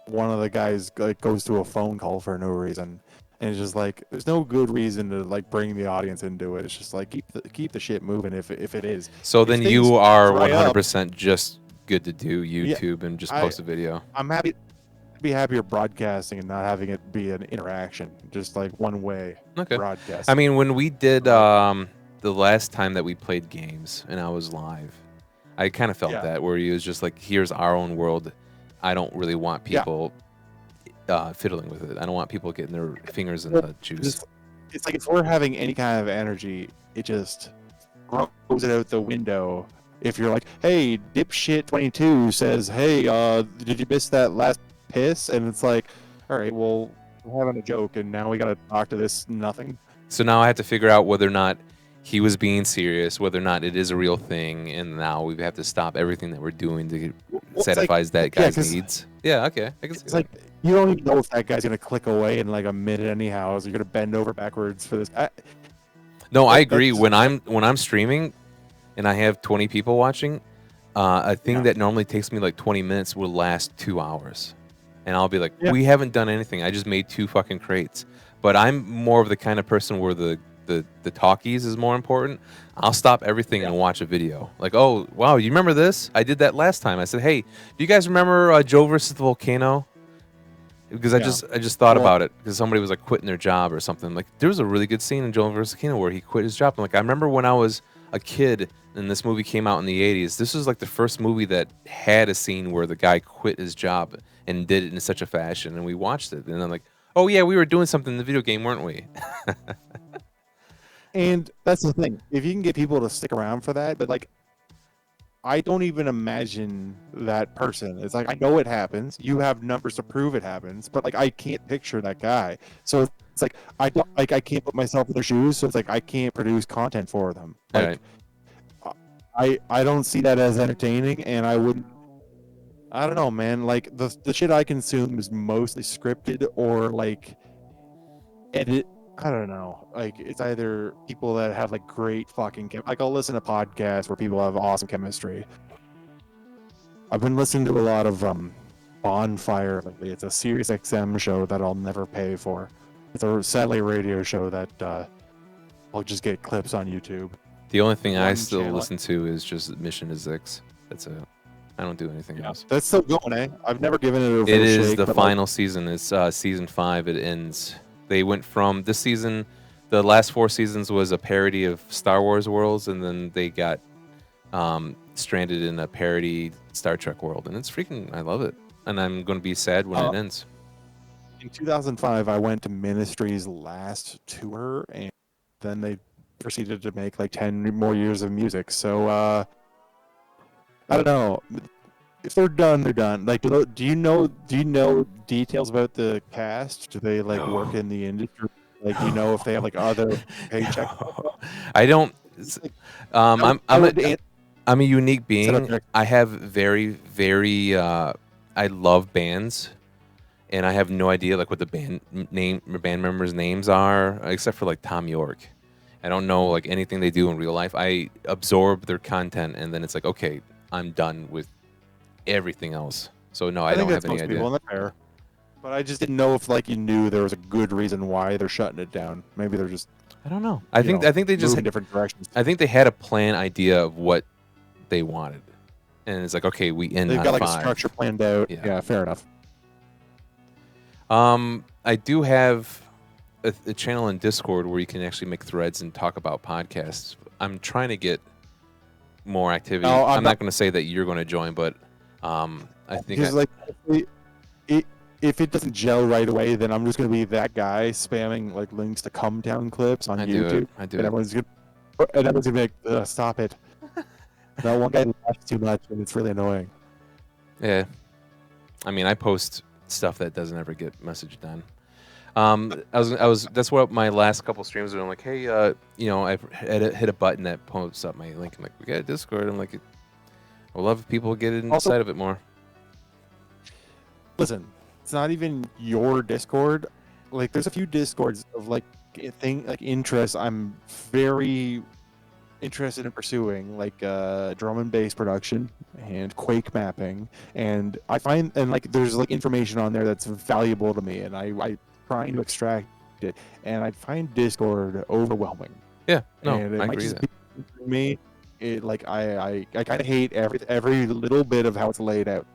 one of the guys like goes to a phone call for no reason, and it's just like there's no good reason to like bring the audience into it. It's just like keep the shit moving if it is. So if then you are 100% just good to do YouTube and just post a video. I'm happy. be happier broadcasting and not having it be an interaction, just like one way Okay. I broadcasting. mean, when we did Like, the last time that we played games and I was live, I kind of felt yeah, that where he was just like, "Here's our own world. I don't really want yeah. people fiddling with it. I don't want people getting their fingers in Well, the juice." just it's like if we're having any kind of energy, it just throws it out the window. If you're like, hey, dipshit 22 says, hey, did you miss that last piss? And it's like, all right, well, we're having a joke, and now we got to talk to this nothing. So now I have to figure out whether or not he was being serious, whether or not it is a real thing, and now we have to stop everything that we're doing to Well, it's like, satisfy that yeah, guy's because needs. Yeah, okay, I can see it's that. like you don't even know if that guy's gonna click away in like a minute anyhow. So you're gonna bend over backwards for this. No, I agree. That's When I'm streaming and I have 20 people watching, a thing yeah, that normally takes me like 20 minutes will last 2 hours. And I'll be like, yeah, we haven't done anything. I just made 2 fucking crates. But I'm more of the kind of person where the talkies is more important. I'll stop everything yeah, and watch a video. Like, oh, wow, you remember this? I did that last time. I said, hey, do you guys remember Joe versus the volcano? Because yeah. I just thought Well, about it because somebody was like quitting their job or something. Like there was a really good scene in Joe versus Volcano where he quit his job. I'm like, I remember when I was a kid and this movie came out in the 80s. This was like the first movie that had a scene where the guy quit his job and did it in such a fashion, and we watched it. And I'm like, oh yeah, we were doing something in the video game, weren't we? and that's the thing. If you can get people to stick around for that, but like I don't even imagine that person. It's like I know it happens. You have numbers to prove it happens, but like I can't picture that guy. So it's like I don't like I can't put myself in their shoes. So it's like I can't produce content for them. All Like right. I don't see that as entertaining, and I wouldn't. I don't know, man. Like the shit I consume is mostly scripted or like edit. I don't know. Like it's either people that have like great fucking like I'll listen to podcasts where people have awesome chemistry. I've been listening to a lot of Bonfire lately. It's a Sirius XM show that I'll never pay for. It's a satellite radio show that I'll just get clips on YouTube. The only thing I One still channel. listen to is just Mission to Zix. That's it. I don't do anything Yeah, else. that's still going, eh? I've never given it a It full is shake, the but like, final season. It's season 5. It ends. They went from this season. The last 4 seasons was a parody of Star Wars worlds, and then they got stranded in a parody Star Trek world, and it's freaking. I love it, and I'm going to be sad when it ends. in 2005, I went to Ministry's last tour, and then they proceeded to make like 10 more years of music. So I don't know. If they're done, they're done. Like, do you know details about the cast? Do they like work No. in the industry? Like, do you know if they have like other paychecks? No. I don't. Like, I I'm would answer I'm a unique up being. there. I have very. I love bands, and I have no idea like what the band members' names are, except for like Tom York. I don't know like anything they do in real life. I absorb their content, and then it's like, okay, I'm done with everything else. So no, I I think don't have that's any most people, idea. and that's fair. But I just didn't know if like you knew there was a good reason why they're shutting it down. Maybe they're just I don't know. I think they just moving different directions. I think they had a plan idea of what they wanted, and it's like, okay, we end They've on got like a 5. structure planned out. Yeah. Yeah, fair enough. I do have a channel in Discord where you can actually make threads and talk about podcasts. I'm trying to get more activity. No, I'm not going to say that you're going to join, but I think because like if it doesn't gel right away, then I'm just gonna be that guy spamming like links to Come Town clips on I do YouTube, it. I do and it. everyone's gonna be like, "Ugh, "Stop it!" That one guy laughs too much, and it's really annoying. Yeah. I mean, I post stuff that doesn't ever get messaged done. I was. That's what my last couple streams were. I'm like, hey, I've hit a button that posts up my link. I'm like, we got a Discord. I'm like, I would love if people get Also, inside of it more. listen, it's not even your Discord. Like, there's a few Discords of like interests I'm very interested in pursuing, like drum and bass production and Quake mapping, and I find and like there's like information on there that's valuable to me, and I trying to extract it, and I find Discord overwhelming, Yeah. No, and it I might agree. just be for me. It like I kind of hate every little bit of how it's laid out.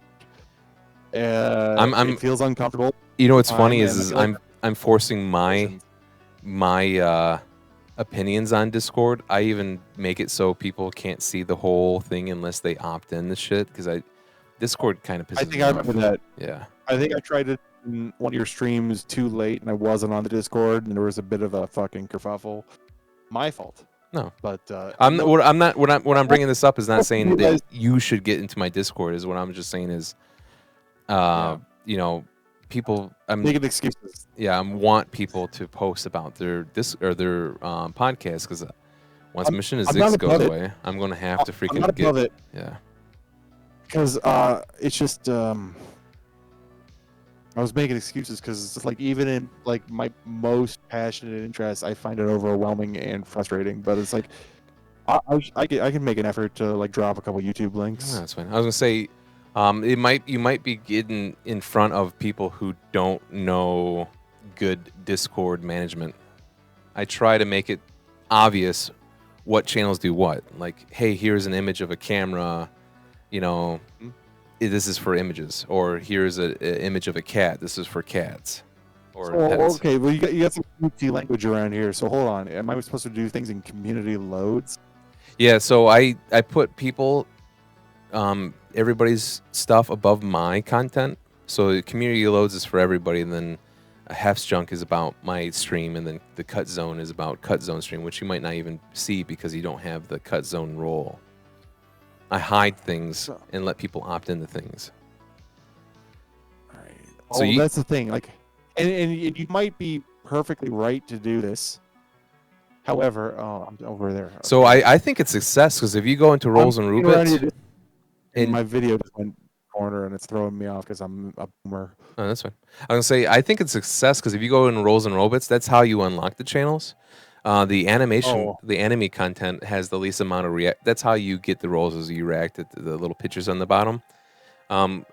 I'm It feels uncomfortable. you know what's funny And I is feel like I'm forcing emotions. my opinions on Discord. I even make it so people can't see the whole thing unless they opt in the shit because Discord kind of I pisses think me I off. remember that. Yeah. I think I tried it in one of your streams too late, and I wasn't on the Discord, and there was a bit of a fucking kerfuffle. My fault. No. But I'm no, what I'm not what I'm bringing this up is not most saying people that guys you should get into my Discord. Is what I'm just saying is, yeah, you know, people. making excuses. I want people to post about their podcast because once I'm Mission to I'm not Zix goes above it. away, I'm gonna have to I'm not freaking get above it yeah. because it's just I was making excuses because it's like even in like my most passionate interests, I find it overwhelming and frustrating. But it's like I can make an effort to like drop a couple YouTube No, links. that's fine. I was gonna say, you might be getting in front of people who don't know good Discord management. I try to make it obvious what channels do what. Like, hey, here's an image of a camera, you know, Hmm? this is for images, or here's an image of a cat. This is for cats So or pets. okay, well you got some fancy language around here. So hold on, am I supposed to do things in community loads? Yeah, so I put people everybody's stuff above my content. So community loads is for everybody, and then a Hef's junk is about my stream, and then the cut zone is about cut zone stream, which you might not even see because you don't have the cut zone role. I hide things So, and let people opt into things. all right. So Oh, that's the thing. Like, and you might be perfectly right to do this. However, oh, I'm over there. so Okay. I think it's success because if you go into I'm roles and looking around rubits, here, and and my video just went corner, and it's throwing me off because I'm a boomer. oh, that's fine. I'm gonna say I think it's success because if you go in roles and robots, that's how you unlock the channels. The animation, Oh, the anime content has the least amount of react. That's how you get the roles as you react at the little pictures on the bottom. Um,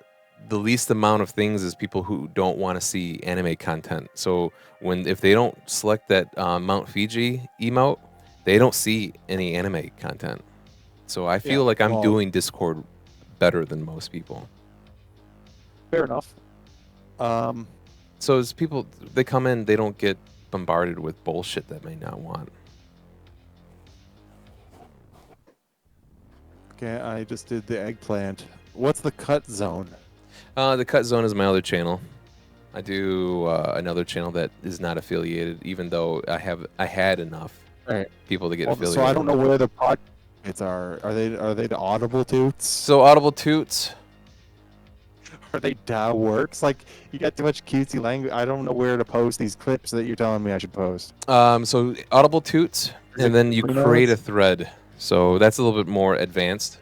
the least amount of things is people who don't want to see anime content. So if they don't select that Mount Fiji emote, they don't see any anime content. So I yeah. feel like I'm Well, doing Discord better than most people. fair enough. Um, So as people they come in, they don't get bombarded with bullshit that they not want. okay, I just did the eggplant. What's the cut zone? The cut zone is my other channel. I do another channel that is not affiliated, even though I had enough All right. people to get Well, affiliated. so I don't know where the podcasts are. Are they the Audible toots? So Audible Toots. Are they DAO works? Like you got too much cutesy language. I don't know where to post these clips that you're telling me I should post. So Audible Toots, Is and it then you free create a notes? thread. So that's a little bit more advanced.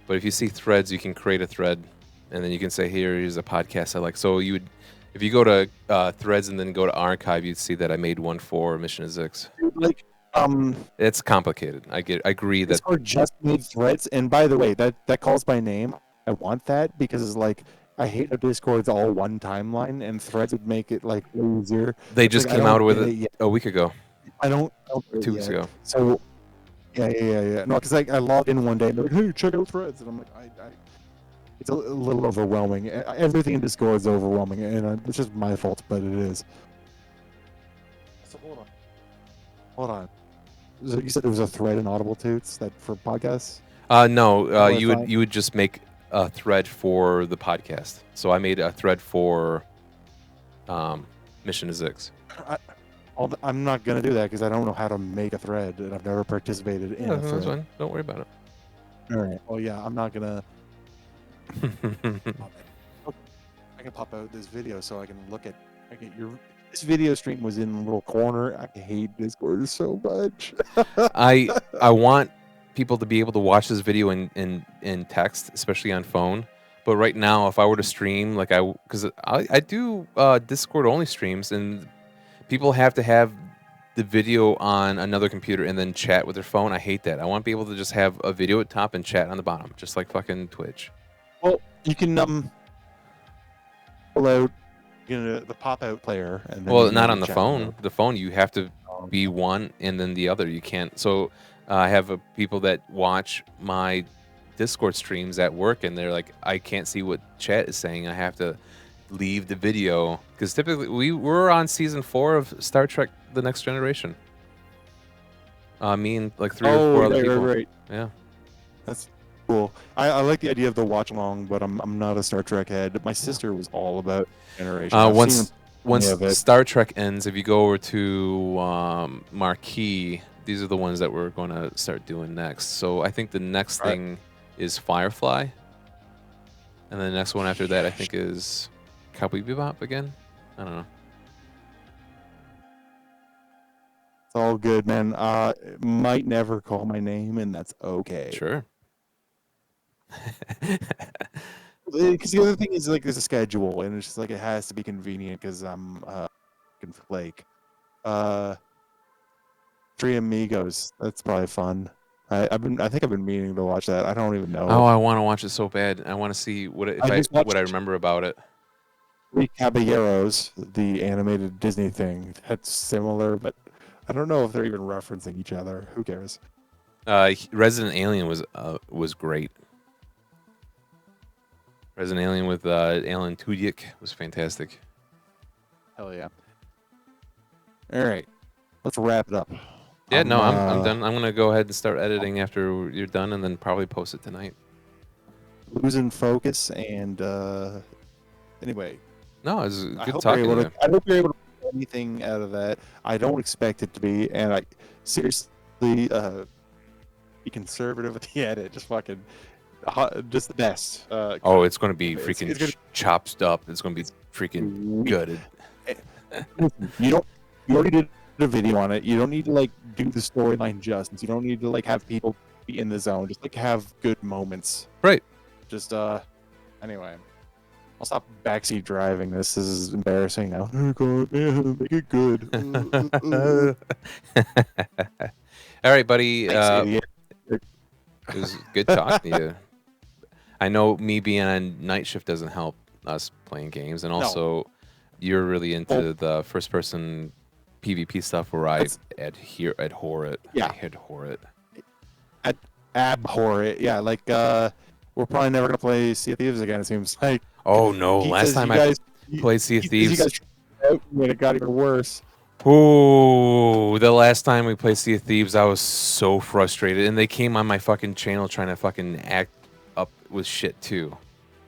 But if you see threads, you can create a thread, and then you can say, here's a podcast I like. So you would, if you go to threads and then go to archive, you'd see that I made one for Mission to Zix. Like It's complicated. I agree that Discord just made threads, and by the way, that calls my name. I want that because like I hate how Discord's all one timeline, and threads would make it like easier. they It's just like I came out don't with get it it yet. a week ago, I don't get it 2 weeks yet. ago. So yeah. No, because I logged in one day and they're like, hey, check out threads, and I'm like, it's a little overwhelming. Everything in Discord is overwhelming, and it's just my fault, but it is. So hold on. So you said there was a thread in Audible Toots that for podcasts. No, How do I you find- would just make a thread for the podcast. So I made a thread for Mission to Zix. I'm not gonna do that because I don't know how to make a thread, and I've never participated in Yeah, a that's thread. fine. Don't worry about it. All right. Well, yeah, I'm not gonna. I can pop out this video so I can look at. I get your. This video stream was in a little corner. I hate Discord so much. I want people to be able to watch this video in text, especially on phone. But right now, if I were to stream, like because I do Discord only streams, and people have to have the video on another computer and then chat with their phone. I hate that. I want to be able to just have a video at top and chat on the bottom, just like fucking Twitch. Well, you can pull out the pop out player and then Well, you can not do on the chat phone. mode. The phone, you have to be one and then the other. You can't. So I have people that watch my Discord streams at work, and they're like, I can't see what chat is saying. I have to leave the video because typically we're on season 4 of Star Trek: The Next Generation. Me and like 3 or 4 other people. Right. Yeah, That's cool. I like the idea of the watch along, but I'm not a Star Trek head. My sister was all about Generation. I've seen Once of it. Star Trek ends, if you go over to Marquee, these are the ones that we're going to start doing next. So I think the next thing is Firefly, and the next one after that I think is Cowboy Bebop again. I don't know. It's all good, man. Might never call my name, and that's okay. Sure. Because the other thing is like there's a schedule, and it's just like it has to be convenient because I'm fucking flake. Three Amigos. That's probably fun. I think I've been meaning to watch that. I don't even know. Oh, I want to watch it so bad. I want to see what what I remember about it. Three Caballeros, the animated Disney thing. That's similar, but I don't know if they're even referencing each other. Who cares? Resident Alien was great. Resident Alien with Alan Tudyk was fantastic. Hell yeah! All right, let's wrap it up. Yeah, I'm done. I'm gonna go ahead and start editing after you're done, and then probably post it tonight. Losing focus, and anyway. No, it was good talking to you. I hope you're able to get anything out of that. I don't expect it to be, and I seriously be conservative with the edit. Just fucking, just the best. It's going to be freaking chopped up. It's going to be freaking good. You already did a video on it. You don't need to like do the storyline justice. You don't need to like have people be in the zone. Just like have good moments. Right. Just anyway. I'll stop backseat driving. This is embarrassing now. Oh God, man, make it good. All right, buddy. Thanks, it was good talking to you. I know me being on night shift doesn't help us playing games, and also you're really into the first-person PvP stuff where I abhor it. Yeah. I abhor it. Abhor it. Yeah, like we're probably never gonna play Sea of Thieves again. It seems like. Oh no! Last time I played Sea of Thieves, when it got even worse. Ooh, the last time we played Sea of Thieves, I was so frustrated, and they came on my fucking channel trying to fucking act up with shit too.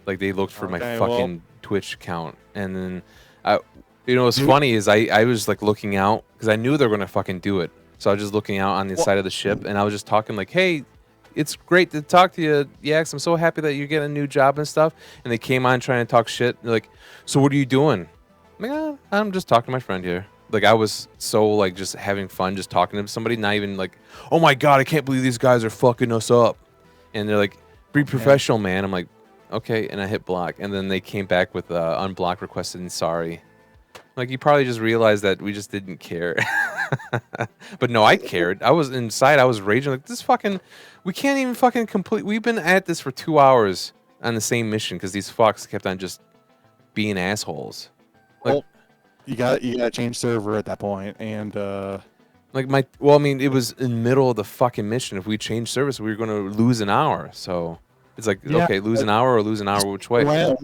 Like they looked for my fucking Twitch account, and then what's funny is I was like looking out because I knew they were gonna fucking do it, so I was just looking out on the side of the ship, and I was just talking like, hey. It's great to talk to you, Yax. I'm so happy that you're getting a new job and stuff. And they came on trying to talk shit. They're like, so what are you doing? I'm like, I'm just talking to my friend here. Like, I was so, like, just having fun just talking to somebody. Not even like, oh, my God, I can't believe these guys are fucking us up. And they're like, be professional, man. I'm like, okay. And I hit block. And then they came back with unblock requested and sorry. Like, you probably just realized that we just didn't care. But no, I cared. I was inside. I was raging. Like, this fucking... We can't even fucking complete... We've been at this for 2 hours on the same mission because these fucks kept on just being assholes. Like, well, you got change server at that point, and... Well, I mean, it was in the middle of the fucking mission. If we changed service, we were going to lose an hour. So it's like, okay, lose an hour or lose an hour which way? Well,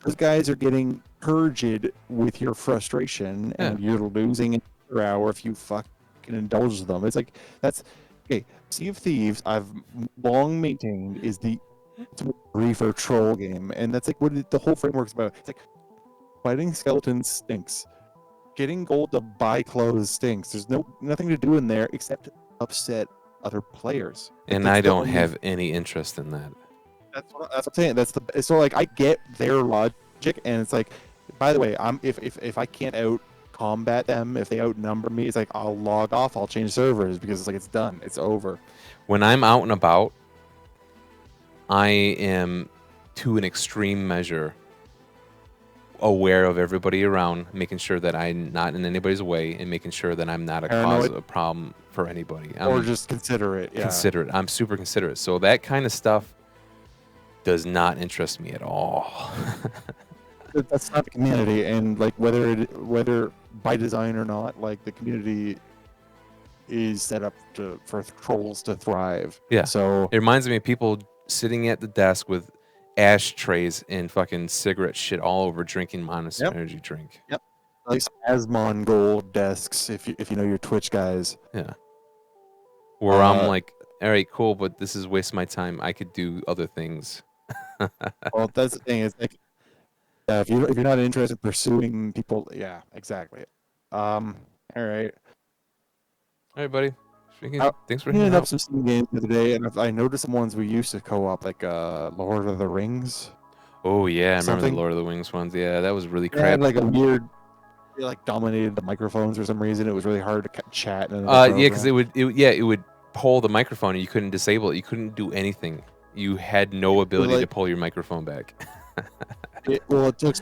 those guys are getting purged with your frustration, and you're losing an hour if you fucking indulge them. It's like, that's... Okay, Sea of Thieves, I've long maintained, is the reefer troll game, and that's like what the whole framework's about. It's like fighting skeletons stinks. Getting gold to buy clothes stinks. There's nothing to do in there except upset other players. And I don't have any interest in that. That's what I'm saying. So like I get their logic, and it's like, by the way, if I can't out combat them, if they outnumber me, it's like I'll log off, I'll change servers because it's like it's done, it's over. When I'm out and about, I am to an extreme measure aware of everybody around, making sure that I'm not in anybody's way and making sure that I'm not a cause of a problem for anybody. Or just considerate. Yeah. Considerate. I'm super considerate. So that kind of stuff does not interest me at all. That's not the community, and like whether by design or not, like the community is set up for trolls to thrive. Yeah. So it reminds me of people sitting at the desk with ashtrays and fucking cigarette shit all over, drinking Monster Yep. Energy drink. Yep. Like Asmon Gold desks, if you know your Twitch guys. Yeah. Where I'm like, all right, cool, but this is wasting my time. I could do other things. Well, that's the thing. It's like, if you're not interested in pursuing people, yeah, exactly. All right. All right, buddy. Thanks for hanging Ended up out. some Steam games the other day, and I noticed some ones we used to co-op, like Lord of the Rings, Oh yeah, I remember the something. Lord of the Wings ones. Yeah, that was really It had crap. like a weird, it like dominated the microphones for some reason. It was really hard to chat in another Yeah, because program. it would pull the microphone and you couldn't disable it. You couldn't do anything. You had no ability to Like, pull your microphone back. it took.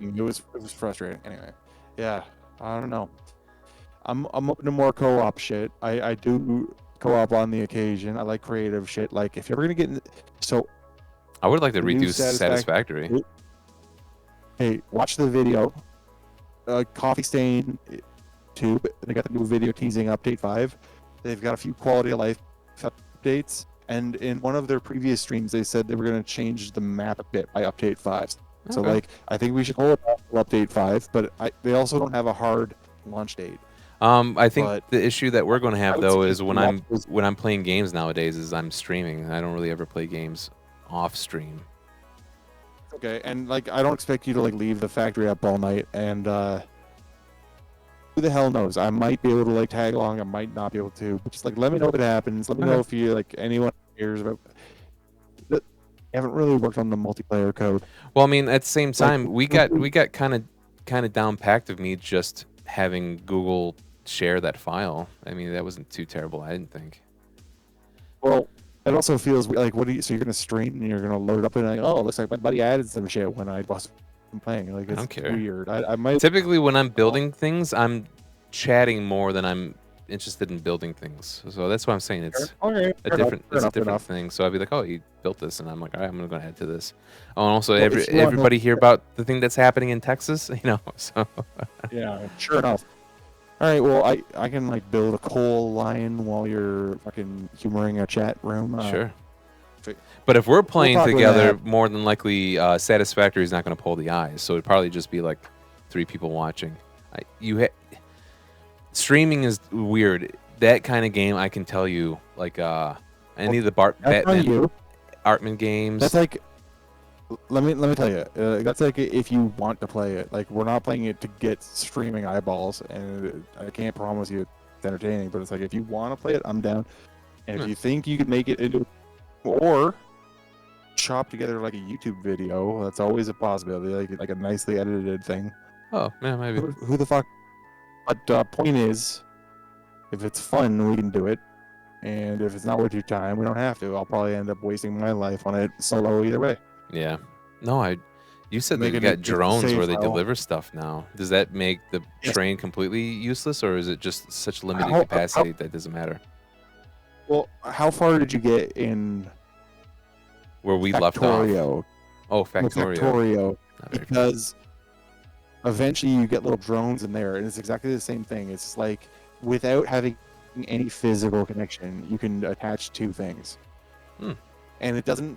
It was frustrating. Anyway, yeah, I don't know. I'm open to more co-op shit. I do co-op on the occasion. I like creative shit. Like if you're gonna get so I would like to the new redo Satisfactory. Hey, watch the video. Coffee Stain Tube. They got the new video teasing update 5. They've got a few quality of life updates. And in one of their previous streams, they said they were going to change the map a bit by update 5. So, Okay. like, I think we should hold off till update 5, but they also don't have a hard launch date. I think But the issue that we're going to I have would though suggest is you watch those. when I'm playing games nowadays is I'm streaming. I don't really ever play games off stream. Okay, and like, I don't expect you to like leave the factory up all night. And who the hell knows? I might be able to like tag along. I might not be able to. But just like, let me know if it happens. Let me know Okay. if you like anyone cares about. I haven't really worked on the multiplayer code. Well, I mean, at the same time, Like, we got kind of down packed of me just having Google share that file. I mean, that wasn't too terrible. I didn't think. well, it also feels like, what do you? So you're gonna stream and you're gonna load up and like, oh, looks like my buddy added some shit when I wasn't playing. Like, I it's don't care. weird. I might. Typically, when I'm building things, I'm chatting more than I'm interested in building things. So that's why I'm saying it's Okay, a different thing. So I'd be like, oh, you built this, and I'm like, all right, I'm gonna go ahead to this. Oh, and also, Well, if you want everybody hear about the thing that's happening in Texas, you know? So Yeah, sure enough. All right, well, I can like build a coal line while you're fucking humoring a chat room. sure. fi- But if we're playing talk about together, that. more than likely, Satisfactory is not going to pull the eyes. So it'd probably just be like 3 people watching. Streaming is weird. That kind of game, I can tell you, like any of the That's on Batman you. Artman games. That's like, let me tell you, that's like if you want to play it. Like, we're not playing it to get streaming eyeballs, and I can't promise you it's entertaining. But it's like, if you want to play it, I'm down. And if Hmm. you think you could make it into, or chop together like a YouTube video, that's always a possibility. Like a nicely edited thing. Oh, yeah, maybe. Who the fuck? But point is, if it's fun, we can do it. And if it's not worth your time, we don't have to. I'll probably end up wasting my life on it solo either way. Yeah. No, you said that you Making got it drones save where they file. deliver stuff now. Does that make the Yes. train completely useless, or is it just such limited How- capacity that doesn't matter? Well, how far did you get in Where we left off. Factorio? Oh, With Factorio. Factorio, Not very because eventually you get little drones in there, and it's exactly the same thing. It's like, without having any physical connection, you can attach 2 things. Hmm. And it doesn't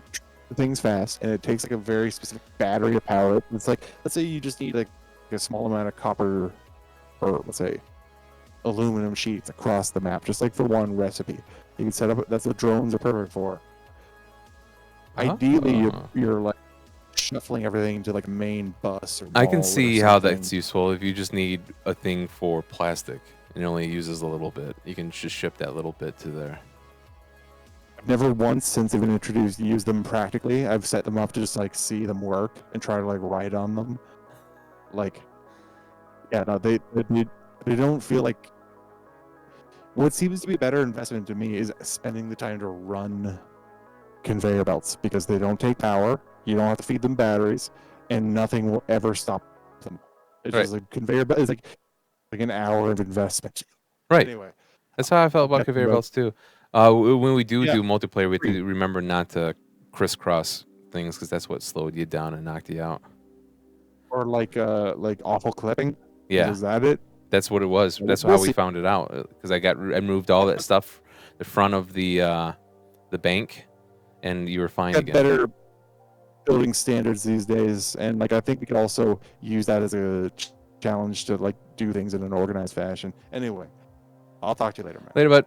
things fast, and it takes like a very specific battery to power it. It's like, let's say you just need like a small amount of copper, or let's say aluminum sheets across the map, just like for one recipe. You can set up. That's what drones are perfect for. Ideally, you're like shuffling everything to like a main bus or I can mall or see how something. that's useful if you just need a thing for plastic and it only uses a little bit. You can just ship that little bit to there. I've never once since they've been introduced used them practically. I've set them up to just like see them work and try to like write on them. Like, yeah, no, they don't feel like. What seems to be a better investment to me is spending the time to run conveyor belts, because they don't take power. You don't have to feed them batteries, and nothing will ever stop them. It's Right. just a conveyor belt. It's like an hour of investment. Right. Anyway, That's how I felt about Yeah, conveyor but- belts too. When we do Yeah, multiplayer, we have agreed. to remember not to crisscross things because that's what slowed you down and knocked you out. or like awful clipping. Yeah, Is that it? that's what it was. Well, That's we'll how we see. found it out because I moved all that stuff, the front of the bank, and you were fine Got again. better building standards these days, and like I think we could also use that as a challenge to like do things in an organized fashion. Anyway, I'll talk to you later, man. Later, bud.